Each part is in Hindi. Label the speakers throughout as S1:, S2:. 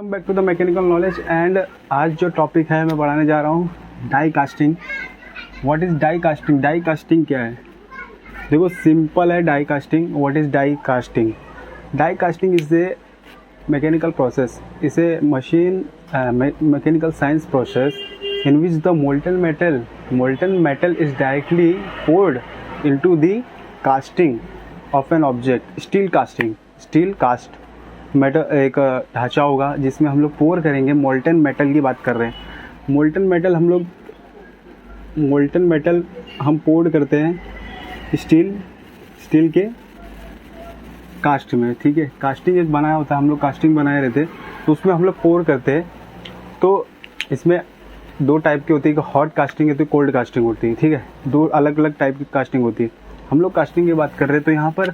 S1: Welcome back to the mechanical knowledge. And आज जो टॉपिक है मैं पढ़ाने जा रहा हूँ die casting. What is die casting? Die casting क्या है? देखो सिंपल है die casting. What is die casting? Die casting is a mechanical process, is a machine mechanical science process in which the molten metal is directly poured into the casting of an object। Steel cast metal एक ढांचा होगा जिसमें हम लोग पोर करेंगे। मोल्टन मेटल की बात कर रहे हैं। मोल्टन मेटल हम पोर करते हैं स्टील के कास्ट में, ठीक है। कास्टिंग एक बनाया होता है, हम लोग कास्टिंग बनाए रहते तो उसमें हम लोग पोर करते हैं। तो इसमें दो टाइप की होती है, हॉट कास्टिंग होती है, कोल्ड कास्टिंग होती है, ठीक है। दो अलग अलग टाइप की कास्टिंग होती है। हम लोग कास्टिंग की बात कर रहे हैं तो यहाँ पर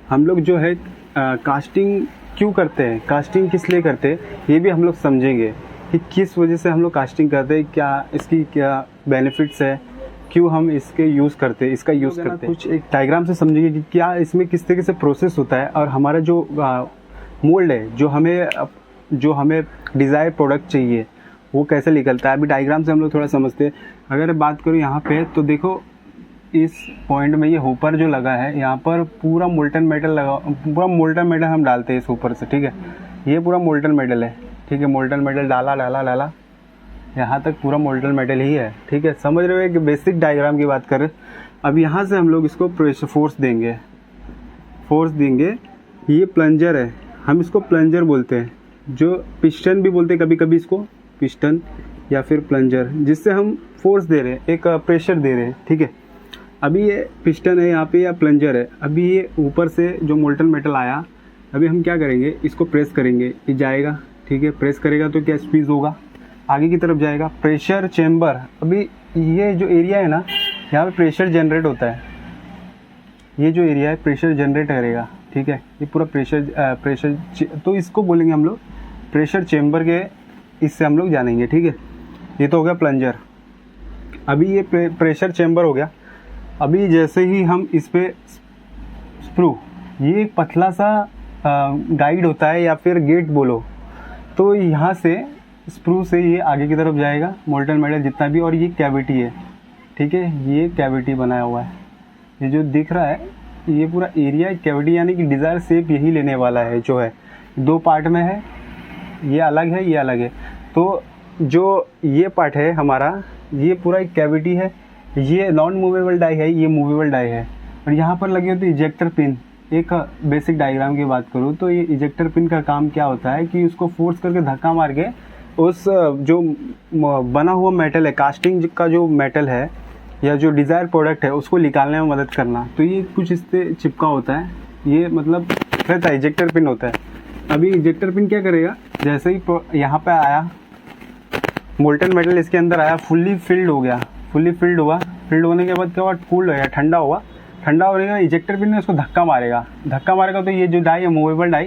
S1: हम लोग जो है कास्टिंग क्यों करते हैं, कास्टिंग किस लिए करते हैं, ये भी हम लोग समझेंगे कि किस वजह से हम लोग कास्टिंग करते हैं, क्या इसकी क्या बेनिफिट्स है, क्यों हम इसके यूज़ करते हैं, इसका यूज़ करते हैं। कुछ एक डायग्राम से समझेंगे कि क्या इसमें किस तरीके से प्रोसेस होता है और हमारा जो मोल्ड है, जो हमें डिज़ायर प्रोडक्ट चाहिए वो कैसे निकलता है। अभी डायग्राम से हम लोग थोड़ा समझते हैं। अगर बात करूँ यहाँ पे तो देखो इस पॉइंट में ये हुपर जो लगा है, यहाँ पर पूरा मोल्टन मेटल हम डालते हैं इस ऊपर से, ठीक है। ये पूरा मोल्टन मेटल है, ठीक है। मोल्टन मेटल डाला यहाँ तक पूरा मोल्टन मेटल ही है, ठीक है। समझ रहे हो, एक बेसिक डायग्राम की बात करें। अब यहाँ से हम लोग इसको प्रेशर फोर्स देंगे। ये प्लंजर है, हम इसको प्लंजर बोलते हैं, जो पिस्टन भी बोलते हैं कभी कभी इसको, पिस्टन या फिर प्लंजर, जिससे हम फोर्स दे रहे हैं, एक प्रेशर दे रहे हैं, ठीक है। अभी ये पिस्टन है यहाँ पे या प्लंजर है। अभी ये ऊपर से जो मोल्टन मेटल आया, अभी हम क्या करेंगे, इसको प्रेस करेंगे, ये जाएगा, ठीक है। प्रेस करेगा तो क्या स्क्वीज होगा, आगे की तरफ जाएगा। प्रेशर चेम्बर, अभी ये जो एरिया है ना, यहाँ पे प्रेशर जनरेट होता है। ये जो एरिया है प्रेशर जनरेट करेगा, ठीक है। ये पूरा प्रेशर तो इसको बोलेंगे हम लोग प्रेशर चेम्बर के, इससे हम लोग जानेंगे, ठीक है। ये तो हो गया प्लंजर। अभी ये प्रेशर चेम्बर हो गया। अभी जैसे ही हम इस पे स्क्रू, ये एक पतला सा गाइड होता है या फिर गेट बोलो, तो यहाँ से स्क्रू से ये आगे की तरफ जाएगा मोल्टन मेटल जितना भी। और ये कैविटी है, ठीक है। ये कैविटी बनाया हुआ है, ये जो दिख रहा है ये पूरा एरिया कैविटी, यानी कि डिज़ायर शेप यही लेने वाला है। जो है दो पार्ट में है, ये अलग है, ये अलग है। तो जो ये पार्ट है हमारा, ये पूरा एक कैविटी है। ये नॉन मूवेबल डाई है, ये मूवेबल डाई है। और यहाँ पर लगी होती है इजेक्टर पिन। एक बेसिक डायग्राम की बात करूँ तो ये इजेक्टर पिन का काम क्या होता है कि उसको फोर्स करके धक्का मार के उस जो बना हुआ मेटल है, कास्टिंग का जो मेटल है या जो डिज़ायर प्रोडक्ट है, उसको निकालने में मदद करना। तो ये कुछ इस पर चिपका होता है, ये मतलब रहता है, इजेक्टर पिन होता है। अभी इजेक्टर पिन क्या करेगा, जैसे ही यहाँ पे आया मोल्टन मेटल, इसके अंदर आया, फुल्ली फिल्ड हुआ। फिल्ड होने के बाद क्या हुआ, कूल हो गया, ठंडा होने के बाद इजेक्टर पिन ने उसको धक्का मारेगा तो ये जो डाई है, मूवेबल डाई,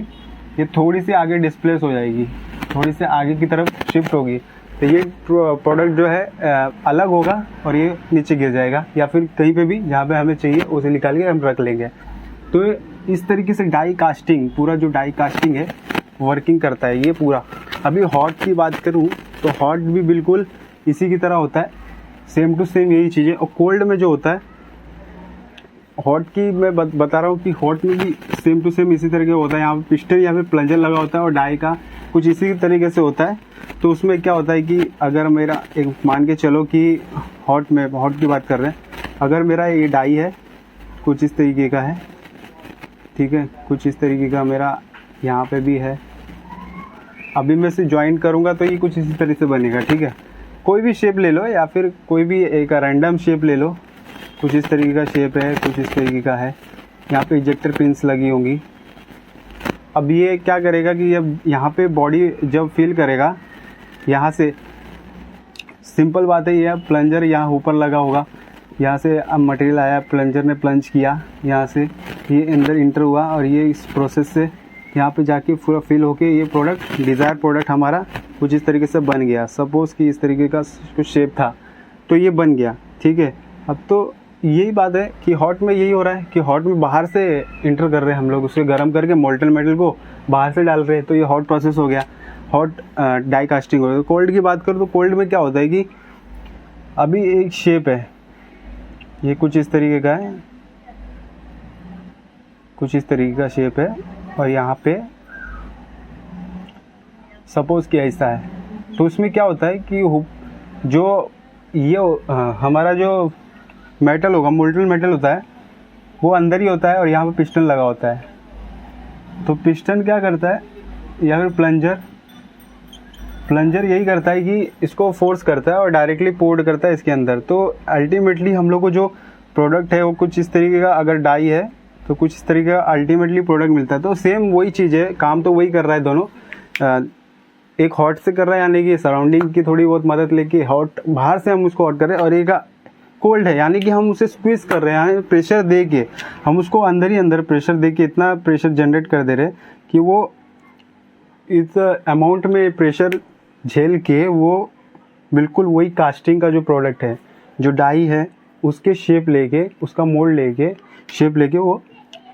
S1: ये थोड़ी सी आगे डिस्प्लेस हो जाएगी, थोड़ी सी आगे की तरफ शिफ्ट होगी। तो ये प्रोडक्ट जो है अलग होगा और ये नीचे गिर जाएगा, या फिर कहीं पे भी जहाँ पे हमें चाहिए उसे निकाल के हम रख लेंगे। तो इस तरीके से डाई कास्टिंग, पूरा जो डाई कास्टिंग है वर्किंग करता है ये पूरा। अभी हॉट की बात करूँ तो हॉट भी बिल्कुल इसी की तरह होता है, सेम टू सेम यही चीज़ें। और कोल्ड में जो होता है, हॉट की मैं बता रहा हूँ कि हॉट में भी सेम टू सेम इसी तरह का होता है। यहाँ पे पिस्टन या फिर प्लंजर लगा होता है और डाई का कुछ इसी तरीके से होता है। तो उसमें क्या होता है कि अगर मेरा एक मान के चलो कि हॉट की बात कर रहे हैं, अगर मेरा ये डाई है कुछ इस तरीके का है, ठीक है, कुछ इस तरीके का मेरा यहाँ पे भी है। अभी मैं इसे ज्वाइंट करूँगा तो ये कुछ इसी तरह से बनेगा, ठीक है। कोई भी शेप ले लो या फिर कोई भी एक रैंडम शेप ले लो, कुछ इस तरीके का शेप है, कुछ इस तरीके का है। यहाँ पे इजेक्टर पिन्स लगी होंगी। अब ये क्या करेगा कि अब यहाँ पे बॉडी जब फील करेगा, यहाँ से सिंपल बात है, ये प्लंजर यहाँ ऊपर लगा होगा, यहाँ से अब मटेरियल आया, प्लंजर ने प्लंज किया, यहाँ से ये अंदर इंटर हुआ और ये इस प्रोसेस से यहाँ पे जाके पूरा फिल होके ये प्रोडक्ट, डिज़ायर प्रोडक्ट हमारा कुछ इस तरीके से बन गया। सपोज़ कि इस तरीके का कुछ शेप था तो ये बन गया, ठीक है। अब तो यही बात है कि हॉट में यही हो रहा है कि हॉट में बाहर से इंटर कर रहे हैं हम लोग, उसे गर्म करके मोल्टन मेटल को बाहर से डाल रहे हैं, तो ये हॉट प्रोसेस हो गया। हॉट डाई कास्टिंग होगा। कोल्ड की बात करूँ तो कोल्ड में क्या होता है कि अभी एक शेप है, ये कुछ इस तरीके का है, कुछ इस तरीके का शेप है, और यहाँ पे सपोज कि ऐसा है। तो उसमें क्या होता है कि जो ये हमारा जो मेटल होगा, मोल्टन मेटल होता है, वो अंदर ही होता है और यहाँ पे पिस्टन लगा होता है। तो पिस्टन क्या करता है, या फिर प्लंजर यही करता है कि इसको फोर्स करता है और डायरेक्टली पोर्ड करता है इसके अंदर। तो अल्टीमेटली हम लोग को जो प्रोडक्ट है वो कुछ इस तरीके का, अगर डाई है तो कुछ इस तरीके का अल्टीमेटली प्रोडक्ट मिलता है। तो सेम वही चीज़ है, काम तो वही कर रहा है दोनों। एक हॉट से कर रहा है, यानी कि सराउंडिंग की थोड़ी बहुत मदद लेके हॉट बाहर से हम उसको हॉट कर रहे हैं, और एक कोल्ड है यानी कि हम उसे स्क्वीज कर रहे हैं, प्रेशर दे के हम उसको अंदर ही अंदर प्रेशर दे के इतना प्रेशर जनरेट कर दे रहे हैं कि वो इस अमाउंट में प्रेशर झेल के वो बिल्कुल वही कास्टिंग का जो प्रोडक्ट है, जो डाई है, उसके शेप लेके, उसका मोल्ड लेके, शेप लेके वो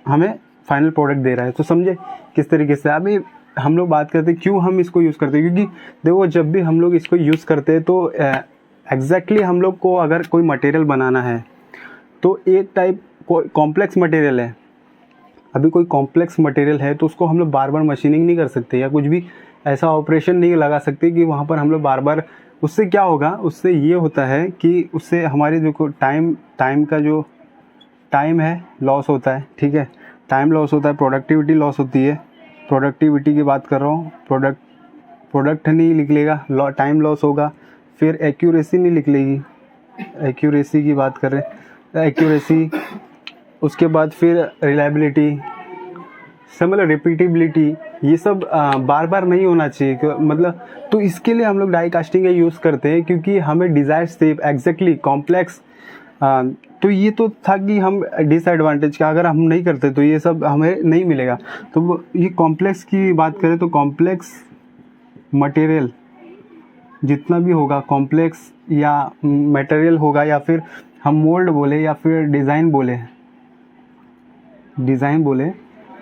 S1: हमें फाइनल प्रोडक्ट दे रहा है। तो समझे किस तरीके से। अभी हम लोग बात करते हैं क्यों हम इसको यूज़ करते हैं, क्योंकि देखो जब भी हम लोग इसको यूज़ करते हैं तो एग्जैक्टली हम लोग को अगर कोई मटेरियल बनाना है तो एक टाइप कॉम्प्लेक्स मटेरियल है, अभी कोई कॉम्प्लेक्स मटेरियल है तो उसको हम लोग बार बार मशीनिंग नहीं कर सकते, या कुछ भी ऐसा ऑपरेशन नहीं लगा सकते कि वहाँ पर हम लोग बार बार। उससे क्या होगा, उससे ये होता है कि उससे हमारी जो टाइम का जो टाइम है लॉस होता है, ठीक है, टाइम लॉस होता है, प्रोडक्टिविटी लॉस होती है। प्रोडक्टिविटी की बात कर रहा हूँ, प्रोडक्ट नहीं निकलेगा, टाइम लॉस होगा। फिर एक्यूरेसी नहीं निकलेगी, एक्यूरेसी की बात कर रहे हैं, एक्यूरेसी। उसके बाद फिर रिलायबिलिटी, सिमिलर रिपीटेबिलिटी, ये सब बार बार नहीं होना चाहिए, मतलब। तो इसके लिए हम लोग डाई कास्टिंग का यूज़ करते हैं, क्योंकि हमें डिज़ायर्ड शेप एग्जैक्टली कॉम्प्लेक्स। तो ये तो था कि हम डिसएडवांटेज का, अगर हम नहीं करते तो ये सब हमें नहीं मिलेगा। तो ये कॉम्प्लेक्स की बात करें तो कॉम्प्लेक्स मटेरियल जितना भी होगा, कॉम्प्लेक्स या मटेरियल होगा, या फिर हम मोल्ड बोले या फिर डिज़ाइन बोले,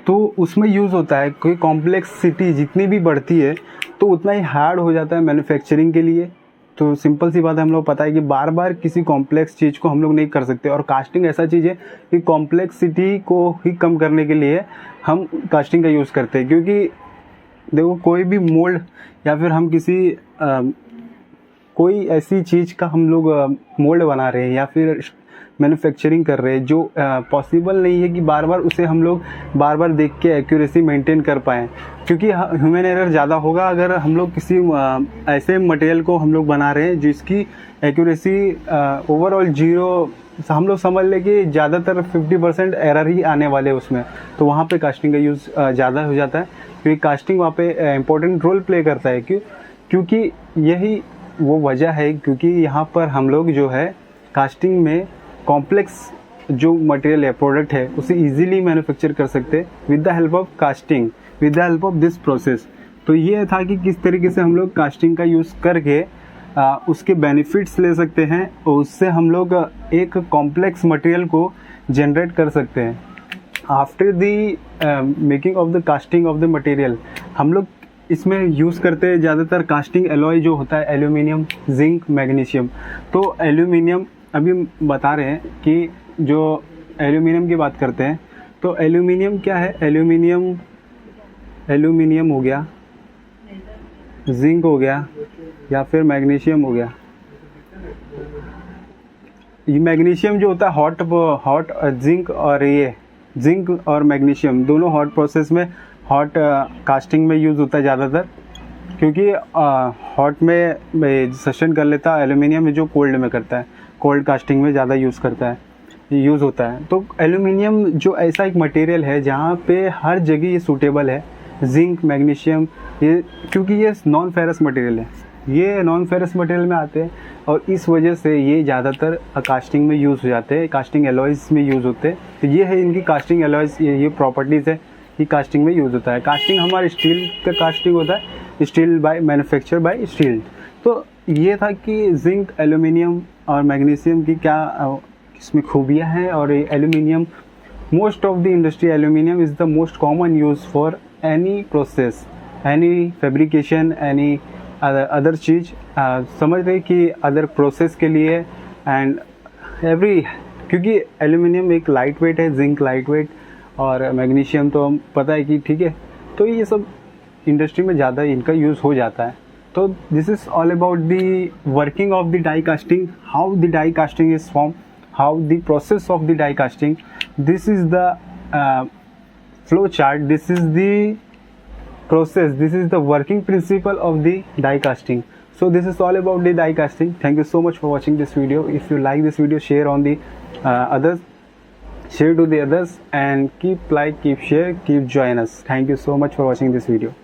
S1: तो उसमें यूज़ होता है। कोई कॉम्प्लेक्सिटी जितनी भी बढ़ती है तो उतना ही हार्ड हो जाता है मैन्युफैक्चरिंग के लिए। तो सिंपल सी बात है, हम लोग पता है कि बार बार किसी कॉम्प्लेक्स चीज़ को हम लोग नहीं कर सकते, और कास्टिंग ऐसा चीज़ है कि कॉम्प्लेक्सिटी को ही कम करने के लिए हम कास्टिंग का यूज़ करते हैं। क्योंकि देखो कोई भी मोल्ड या फिर हम किसी कोई ऐसी चीज़ का हम लोग मोल्ड बना रहे हैं या फिर मैन्युफैक्चरिंग कर रहे हैं जो पॉसिबल नहीं है कि बार बार उसे हम लोग बार बार देख के एक्यूरेसी मेंटेन कर पाएँ, क्योंकि ह्यूमन एरर ज़्यादा होगा अगर हम लोग किसी ऐसे मटेरियल को हम लोग बना रहे हैं जिसकी एक्यूरेसी ओवरऑल जीरो। हम लोग समझ लें कि ज़्यादातर 50% एरर ही आने वाले उसमें, तो वहाँ पे कास्टिंग का यूज़ ज़्यादा हो जाता है, क्योंकि कास्टिंग वहाँ पे इम्पोर्टेंट रोल प्ले करता है। क्योंकि यही वो वजह है, क्योंकि यहाँ पर हम लोग जो है कास्टिंग में कॉम्प्लेक्स जो मटेरियल है, प्रोडक्ट है, उसे इजीली मैन्युफैक्चर कर सकते हैं with the help of casting, with the help of this process. तो ये था कि किस तरीके से हम लोग कास्टिंग का यूज़ करके उसके बेनिफिट्स ले सकते हैं, और उससे हम लोग एक कॉम्प्लेक्स मटेरियल को जनरेट कर सकते हैं। After the making of the casting of the material, हम लोग इसमें यूज़ करते हैं ज़्यादातर कास्टिंग एलॉय जो होता है, एल्यूमिनियम, जिंक, मैग्नीशियम। तो एल्यूमिनियम अभी बता रहे हैं कि जो एल्यूमिनियम की बात करते हैं, तो एल्यूमिनियम क्या है, एल्यूमिनियम हो गया, जिंक हो गया, या फिर मैग्नीशियम हो गया। ये मैग्नीशियम जो होता है हॉट जिंक और मैग्नीशियम दोनों हॉट प्रोसेस में, हॉट कास्टिंग में यूज़ होता है ज़्यादातर, क्योंकि हॉट में सस्टेन कर लेता है, एल्यूमिनियम जो कोल्ड में करता है, कोल्ड कास्टिंग में ज़्यादा यूज़ होता है। तो एल्यूमिनियम जो ऐसा एक मटेरियल है जहाँ पे हर जगह ये सूटेबल है, जिंक, मैग्नीशियम, ये क्योंकि ये नॉन फेरस मटेरियल है, ये नॉन फेरस मटेरियल में आते हैं, और इस वजह से ये ज़्यादातर कास्टिंग में यूज़ हो जाते हैं, कास्टिंग एलॉयज़ में यूज़ होते हैं। तो ये है इनकी कास्टिंग एलॉयज़, ये प्रॉपर्टीज़ है, ये कास्टिंग में यूज़ होता है। कास्टिंग हमारे स्टील का कास्टिंग होता है, steel by manufacture by steel. तो ये था कि जिंक, एल्यूमिनियम और मैग्नीशियम की क्या इसमें खूबियाँ हैं, और aluminium most of the industry, aluminium is the most common use for any process, any fabrication, any other चीज़ समझ रहे कि अदर प्रोसेस के लिए एंड एवरी, क्योंकि एल्यूमिनियम एक लाइट वेट है, जिंक लाइट वेट, और मैग्नीशियम तो हम पता है कि ठीक है, तो ये सब इंडस्ट्री में ज़्यादा इनका यूज़ हो जाता है. तो this is all about the working of the die casting, how the die casting is form, how the process of the die casting. This is the flow chart, this is the process, this is the working principle of the die casting. So this is all about the die casting. Thank you so much for watching this video. If you like this video, share on the others, share to the others, and keep like, keep share, keep join us. Thank you so much for watching this video.